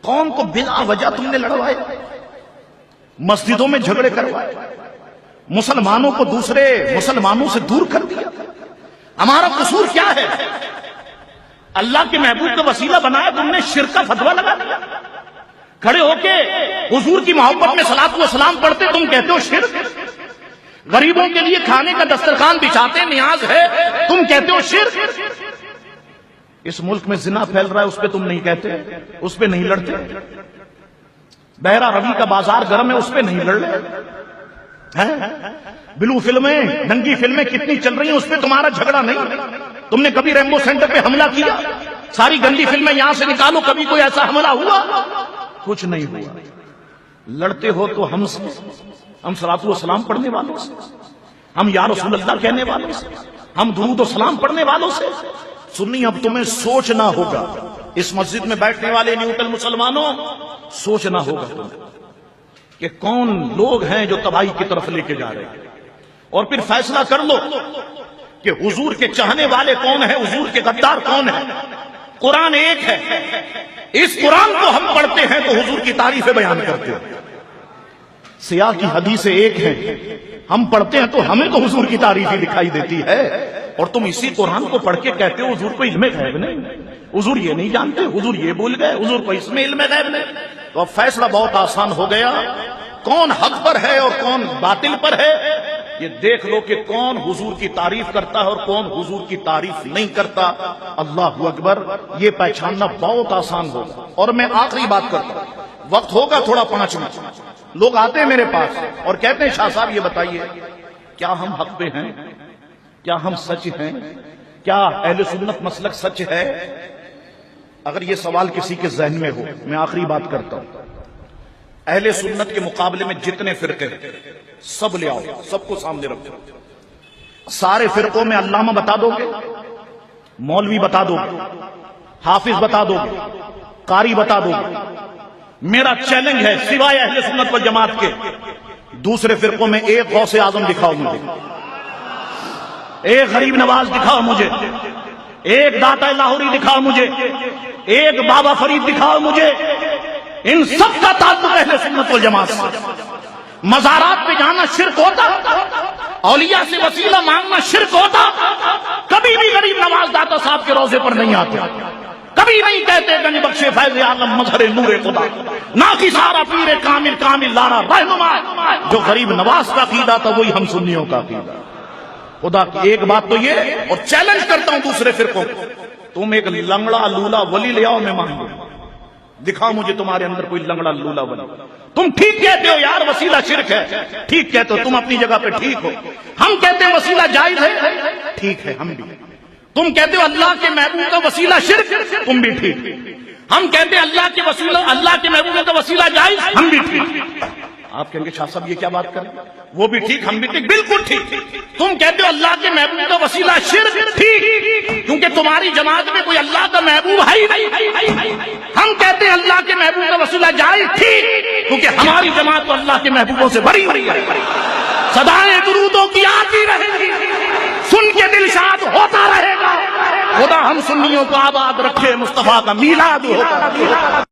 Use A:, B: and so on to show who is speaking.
A: قوم کو بلا وجہ تم نے لڑوائے، مسجدوں میں جھگڑے کروائے، مسلمانوں کو دوسرے مسلمانوں سے دور کر دیا۔ ہمارا قصور کیا ہے؟ اللہ کے محبوب کا وسیلہ بنایا، تم نے شرک کا فتویٰ لگا دیا۔ کھڑے ہو کے حضور کی محبت میں صلاۃ و سلام پڑھتے، تم کہتے ہو شرک۔ غریبوں کے لیے کھانے کا دسترخوان بچھاتے، نیاز ہے، تم کہتے ہو شرک۔ اس ملک میں زنا پھیل رہا ہے، اس پہ تم نہیں کہتے، اس پہ نہیں لڑتے۔ بہرا روی کا بازار گرم ہے، اس پہ نہیں لڑ رہے۔ بلو فلمیں، ننگی فلمیں کتنی چل رہی ہیں، اس پہ تمہارا جھگڑا نہیں۔ تم نے کبھی ریمبو سینٹر پہ حملہ کیا؟ ساری گندی فلمیں یہاں سے نکالو، کبھی کوئی ایسا حملہ ہوا؟ کچھ نہیں ہوا۔ لڑتے ہو تو ہم سے، ہم صلاۃ و سلام پڑھنے والوں سے، ہم یا رسول اللہ کہنے والوں سے، ہم درود و سلام پڑھنے والوں سے۔ سنی، اب تمہیں سوچنا ہوگا، اس مسجد میں بیٹھنے والے نیوٹرل مسلمانوں، سوچنا ہوگا تمہیں کہ کون لوگ ہیں جو تباہی کی طرف لے کے جا رہے ہیں، اور پھر فیصلہ کر لو کہ حضور کے چاہنے والے کون ہیں، حضور کے غدار کون ہیں۔ قرآن ایک ہے، اس قرآن کو ہم پڑھتے ہیں تو حضور کی تعریفیں بیان کرتے ہیں۔ سیاہ کی حدیثیں ایک ہیں، ہم پڑھتے ہیں تو ہمیں تو حضور کی تعریف ہی دکھائی دیتی ہے، اور تم اسی قرآن کو پڑھ کے کہتے ہو حضور کو علم غیب نہیں، حضور یہ نہیں جانتے، حضور یہ بھول گئے، حضور کو اس میں علم غیب نہیں۔ تو اب فیصلہ بہت آسان ہو گیا، کون حق پر ہے اور کون باطل پر ہے۔ یہ دیکھ لو کہ کون حضور کی تعریف کرتا ہے اور کون حضور کی تعریف نہیں کرتا۔ اللہ اکبر، یہ پہچاننا بہت آسان ہوگا۔ اور میں آخری بات کرتا ہوں، وقت ہوگا تھوڑا 5 منٹ۔ لوگ آتے ہیں میرے پاس اور کہتے ہیں شاہ صاحب یہ بتائیے، کیا ہم حق پہ ہیں؟ کیا ہم سچ ہیں؟ کیا اہل سنت مسلک سچ ہے؟ اگر یہ سوال کسی کے ذہن میں ہو، میں آخری بات کرتا ہوں، اہل سنت کے مقابلے میں جتنے فرقے ہیں سب لے آؤ، سب کو سامنے رکھو۔ سارے فرقوں میں علامہ بتا دو گے، مولوی بتا دو گے، حافظ بتا دو گے، قاری بتا دو گے۔ میرا چیلنج ہے، سوائے اہل سنت والجماعت کے دوسرے فرقوں میں ایک غوث اعظم دکھاؤ مجھے، ایک غریب نواز دکھاؤ مجھے، ایک داتا لاہوری دکھاؤ مجھے، ایک بابا فرید دکھاؤ مجھے۔ ان سب کا تعلق اہل سنت والجماعت سے۔ مزارات پہ جانا شرک ہوتا، اولیاء سے وسیلہ مانگنا شرک ہوتا، کبھی بھی غریب نواز داتا صاحب کے روزے پر نہیں آتے، کبھی نہیں کہتے گنج بخش فیض عالم مظہر نور خدا، نہ کی سارا پیر کامل کامل لارا رہنما۔ جو غریب نواز کا عقیدہ تھا وہی ہم سنیوں کا عقیدہ۔ خدا کی ایک بات تو یہ، اور چیلنج کرتا ہوں دوسرے فرقوں کو، تم ایک لنگڑا لولا ولی لے آؤ، میں مانگوں، دکھاؤ مجھے تمہارے اندر کوئی لنگڑا لولا ولی۔ تم ٹھیک کہتے ہو یار وسیلہ شرک ہے، ٹھیک کہتے ہو، تم اپنی جگہ پہ ٹھیک ہو۔ ہم کہتے ہیں وسیلہ جائز ہے، ٹھیک ہے، ہم بھی۔ تم کہتے ہو اللہ کے محبوب کا وسیلہ شرک، تم بھی ٹھیک۔ ہم کہتے ہیں اللہ کے وسیلہ، اللہ کے محبوب کا وسیلہ جائز، ہم بھی ٹھیک۔ آپ کہیں گے شاہ صاحب یہ کیا بات کر، وہ بھی ٹھیک ہم بھی ٹھیک، بالکل ٹھیک۔ تم کہتے ہو اللہ کے محبوب کا وسیلہ شرک، ٹھیک، کیونکہ تمہاری جماعت میں کوئی اللہ کا محبوب ہے ہی نہیں۔ ہم کہتے ہیں اللہ کے محبوب کا وسیلہ جائز، ٹھیک، کیونکہ ہماری جماعت تو اللہ کے محبوبوں سے بری ہے۔ صدائیں درودوں کی آتی رہیں گی، سن کے دل شاد ہوتا رہے گا۔ خدا ہم سنیوں کو آباد رکھے، مصطفیٰ کا میلاد ہوتا رہے۔